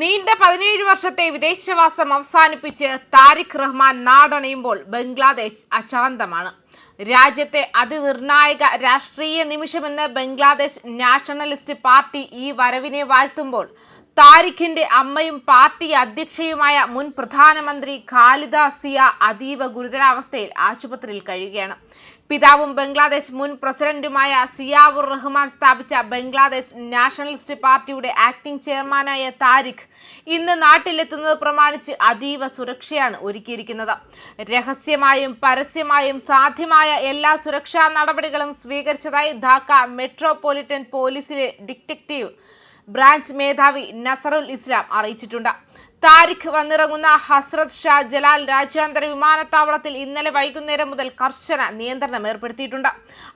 നീണ്ട 17 വർഷത്തെ വിദേശവാസം അവസാനിപ്പിച്ച് താരിഖ് റഹ്മാൻ നാടണയുമ്പോൾ ബംഗ്ലാദേശ് അശാന്തമാണ്. രാജ്യത്തെ അതിനിർണായക രാഷ്ട്രീയ നിമിഷമെന്ന് ബംഗ്ലാദേശ് നാഷണലിസ്റ്റ് പാർട്ടി ഈ വരവിനെ വാഴ്ത്തുമ്പോൾ താരിഖിന്റെ അമ്മയും പാർട്ടി അധ്യക്ഷയുമായ മുൻ പ്രധാനമന്ത്രി ഖാലിദ സിയ അതീവ ഗുരുതരാവസ്ഥയിൽ ആശുപത്രിയിൽ കഴിയുകയാണ്. പിതാവും ബംഗ്ലാദേശ് മുൻ പ്രസിഡന്റുമായ സിയാവുർ റഹ്മാൻ സ്ഥാപിച്ച ബംഗ്ലാദേശ് നാഷണലിസ്റ്റ് പാർട്ടിയുടെ ആക്ടിംഗ് ചെയർമാനായ താരിഖ് ഇന്ന് നാട്ടിലെത്തുന്നത് പ്രമാണിച്ച് അതീവ സുരക്ഷയാണ് ഒരുക്കിയിരിക്കുന്നത്. രഹസ്യമായും പരസ്യമായും സാധ്യമായ എല്ലാ സുരക്ഷാ നടപടികളും സ്വീകരിച്ചതായി ധാക്ക മെട്രോപൊളിറ്റൻ പോലീസിലെ ഡിറ്റക്റ്റീവ് ബ്രാഞ്ച് മേധാവി നസറുൽ ഇസ്ലാം അറിയിച്ചിട്ടുണ്ട്. താരിഖ് വന്നിറങ്ങുന്ന ഹസ്രത് ഷാ ജലാൽ രാജ്യാന്തര വിമാനത്താവളത്തിൽ ഇന്നലെ വൈകുന്നേരം മുതൽ കർശന നിയന്ത്രണം ഏർപ്പെടുത്തിയിട്ടുണ്ട്.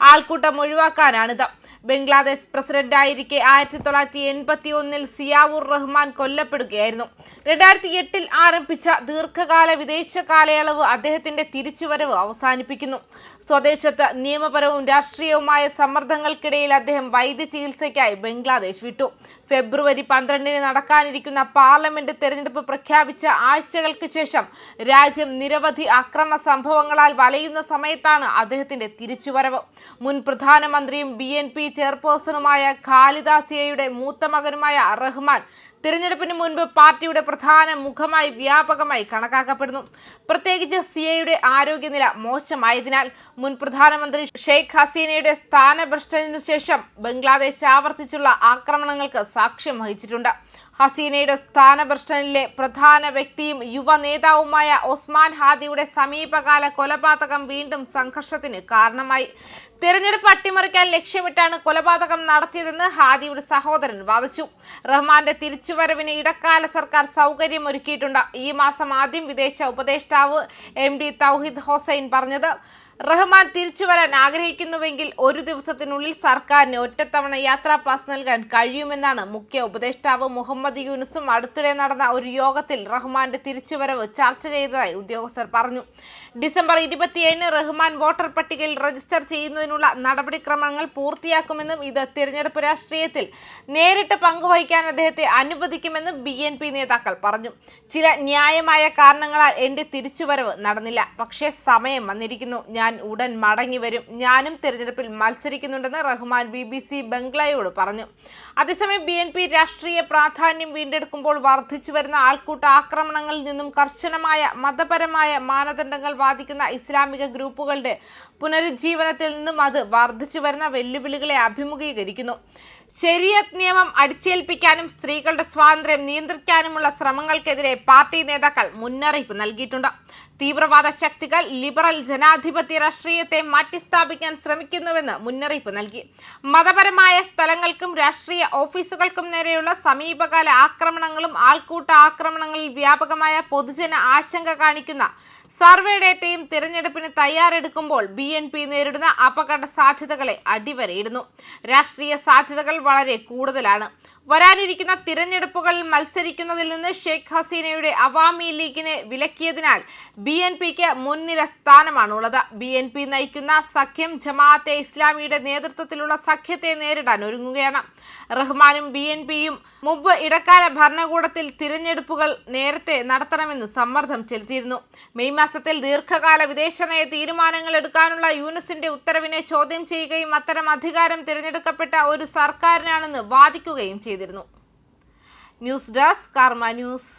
ആൾക്കൂട്ടം ഒഴിവാക്കാനാണിത്. ബംഗ്ലാദേശ് പ്രസിഡന്റായിരിക്കെ 1981 സിയാവുർ റഹ്മാൻ കൊല്ലപ്പെടുകയായിരുന്നു. 2008 ആരംഭിച്ച ദീർഘകാല വിദേശ കാലയളവ് അദ്ദേഹത്തിന്റെ തിരിച്ചുവരവ് അവസാനിപ്പിക്കുന്നു. സ്വദേശത്ത് നിയമപരവും രാഷ്ട്രീയവുമായ സമ്മർദ്ദങ്ങൾക്കിടയിൽ അദ്ദേഹം വൈദ്യ ചികിത്സയ്ക്കായി ബംഗ്ലാദേശ് വിട്ടു. ഫെബ്രുവരി 12 നടക്കാനിരിക്കുന്ന പാർലമെന്റ് തെരഞ്ഞെടുപ്പ് പ്രഖ്യാപിച്ച ആഴ്ചകൾക്ക് ശേഷം രാജ്യം നിരവധി അക്രമ സംഭവങ്ങളാൽ വലയുന്ന സമയത്താണ് അദ്ദേഹത്തിന്റെ തിരിച്ചുവരവ്. മുൻ പ്രധാനമന്ത്രിയും BNP ചെയർപേഴ്സണുമായ ഖാലിദ സിയയുടെ മൂത്ത മകനുമായ റഹ്മാൻ തിരഞ്ഞെടുപ്പിന് മുൻപ് പാർട്ടിയുടെ പ്രധാന മുഖമായി വ്യാപകമായി കണക്കാക്കപ്പെടുന്നു. പ്രത്യേകിച്ച് സിയയുടെ ആരോഗ്യനില മോശമായതിനാൽ മുൻ പ്രധാനമന്ത്രി ഷെയ്ഖ് ഹസീനയുടെ സ്ഥാനഭ്രഷ്ടനു ശേഷം ബംഗ്ലാദേശ് ആവർത്തിച്ചുള്ള ആക്രമണങ്ങൾക്ക് സാക്ഷ്യം വഹിച്ചിട്ടുണ്ട്. ഹസീനയുടെ സ്ഥാനഭ്രഷ്ടനിലെ പ്രധാന വ്യക്തിയും യുവ നേതാവുമായ ഒസ്മാൻ ഹാദിയുടെ സമീപകാല കൊലപാതകം വീണ്ടും സംഘർഷത്തിന് കാരണമായി. തെരഞ്ഞെടുപ്പ് അട്ടിമറിക്കാൻ ലക്ഷ്യമിട്ടാണ് കൊലപാതകം നടത്തിയതെന്ന് ഹാദിയുടെ സഹോദരൻ വാദിച്ചു. റഹ്മാന്റെ തിരിച്ചുവരവിന് ഇടക്കാല സർക്കാർ സൗകര്യമൊരുക്കിയിട്ടുണ്ട്. ഈ മാസം ആദ്യം വിദേശ ഉപദേഷ്ടാവ് MD തൗഹീദ് ഹൊസൈൻ പറഞ്ഞത്, റഹ്മാൻ തിരിച്ചു വരാൻ ആഗ്രഹിക്കുന്നുവെങ്കിൽ ഒരു ദിവസത്തിനുള്ളിൽ സർക്കാരിന് ഒറ്റത്തവണ യാത്രാ പാസ് നൽകാൻ കഴിയുമെന്നാണ് മുഖ്യ ഉപദേഷ്ടാവ് മുഹമ്മദ് യൂനുസും അടുത്തിടെ നടന്ന ഒരു യോഗത്തിൽ റഹ്മാന്റെ തിരിച്ചുവരവ് ചർച്ച ചെയ്തതായി ഉദ്യോഗസ്ഥർ പറഞ്ഞു. ഡിസംബർ 27 റഹ്മാൻ വോട്ടർ പട്ടികയിൽ രജിസ്റ്റർ ചെയ്യുന്നതിനുള്ള നടപടിക്രമങ്ങൾ പൂർത്തിയാക്കുമെന്നും ഇത് തിരഞ്ഞെടുപ്പ് രാഷ്ട്രീയത്തിൽ നേരിട്ട് പങ്കുവഹിക്കാൻ അദ്ദേഹത്തെ അനുവദിക്കുമെന്നും BNP നേതാക്കൾ പറഞ്ഞു. ചില ന്യായമായ കാരണങ്ങളാൽ എന്റെ തിരിച്ചുവരവ് നടന്നില്ല, പക്ഷേ സമയം വന്നിരിക്കുന്നു. ഞാൻ ഉടൻ മടങ്ങി വരും. ഞാനും തിരഞ്ഞെടുപ്പിൽ മത്സരിക്കുന്നുണ്ടെന്ന് റഹ്മാൻ BBC ബംഗ്ലയോട് പറഞ്ഞു. അതേസമയം BNP രാഷ്ട്രീയ പ്രാധാന്യം വീണ്ടെടുക്കുമ്പോൾ വർദ്ധിച്ചു വരുന്ന ആൾക്കൂട്ട ആക്രമണങ്ങളിൽ നിന്നും കർശനമായ മതപരമായ മാനദണ്ഡങ്ങൾ വാദിക്കുന്ന ഇസ്ലാമിക ഗ്രൂപ്പുകളുടെ പുനരുജ്ജീവനത്തിൽ നിന്നും അത് വർദ്ധിച്ചു വരുന്ന വെല്ലുവിളികളെ അഭിമുഖീകരിക്കുന്നു. ശരീഅത്ത് നിയമം അടിച്ചേൽപ്പിക്കാനും സ്ത്രീകളുടെ സ്വാതന്ത്ര്യം നിയന്ത്രിക്കാനുമുള്ള ശ്രമങ്ങൾക്കെതിരെ പാർട്ടി നേതാക്കൾ മുന്നറിയിപ്പ് നൽകിയിട്ടുണ്ട്. തീവ്രവാദ ശക്തികൾ ലിബറൽ ജനാധിപത്യ രാഷ്ട്രീയത്തെ മാറ്റിസ്ഥാപിക്കാൻ ശ്രമിക്കുന്നുവെന്ന് മുന്നറിയിപ്പ് നൽകി. മതപരമായ സ്ഥലങ്ങൾക്കും രാഷ്ട്രീയ ഓഫീസുകൾക്കും നേരെയുള്ള സമീപകാല ആക്രമണങ്ങളും ആൾക്കൂട്ട ആക്രമണങ്ങളിൽ വ്യാപകമായ പൊതുജന ആശങ്ക കാണിക്കുന്ന സർവേ ഡേറ്റയും തിരഞ്ഞെടുപ്പിന് തയ്യാറെടുക്കുമ്പോൾ BNP നേരിടുന്ന അപകട സാധ്യതകളെ അടിവരയിടുന്നു. രാഷ്ട്രീയ സാധ്യതകൾ വളരെ കൂടുതലാണ്. വരാനിരിക്കുന്ന തിരഞ്ഞെടുപ്പുകളിൽ മത്സരിക്കുന്നതിൽ നിന്ന് ഷെയ്ഖ് ഹസീനയുടെ അവാമി ലീഗിനെ വിലക്കിയതിനാൽ BNPക്ക് മുൻനിര സ്ഥാനമാണുള്ളത്. BNP നയിക്കുന്ന സഖ്യം ജമാഅത്തെ ഇസ്ലാമിയുടെ നേതൃത്വത്തിലുള്ള സഖ്യത്തെ നേരിടാൻ ഒരുങ്ങുകയാണ്. റഹ്മാനും BNPയും മുമ്പ് ഇടക്കാല ഭരണകൂടത്തിൽ തിരഞ്ഞെടുപ്പുകൾ നേരത്തെ നടത്തണമെന്ന് സമ്മർദ്ദം ചെലുത്തിയിരുന്നു. മെയ് മാസത്തിൽ ദീർഘകാല വിദേശനയ തീരുമാനങ്ങൾ എടുക്കാനുള്ള യൂനുസിന്റെ ഉത്തരവിനെ ചോദ്യം ചെയ്യുകയും അത്തരം അധികാരം തിരഞ്ഞെടുക്കപ്പെട്ട ഒരു സർക്കാരിനാണെന്ന് വാദിക്കുകയും ചെയ്തിരുന്നു. ന്യൂസ് ഡെസ്ക് കർമ്മ ന്യൂസ്.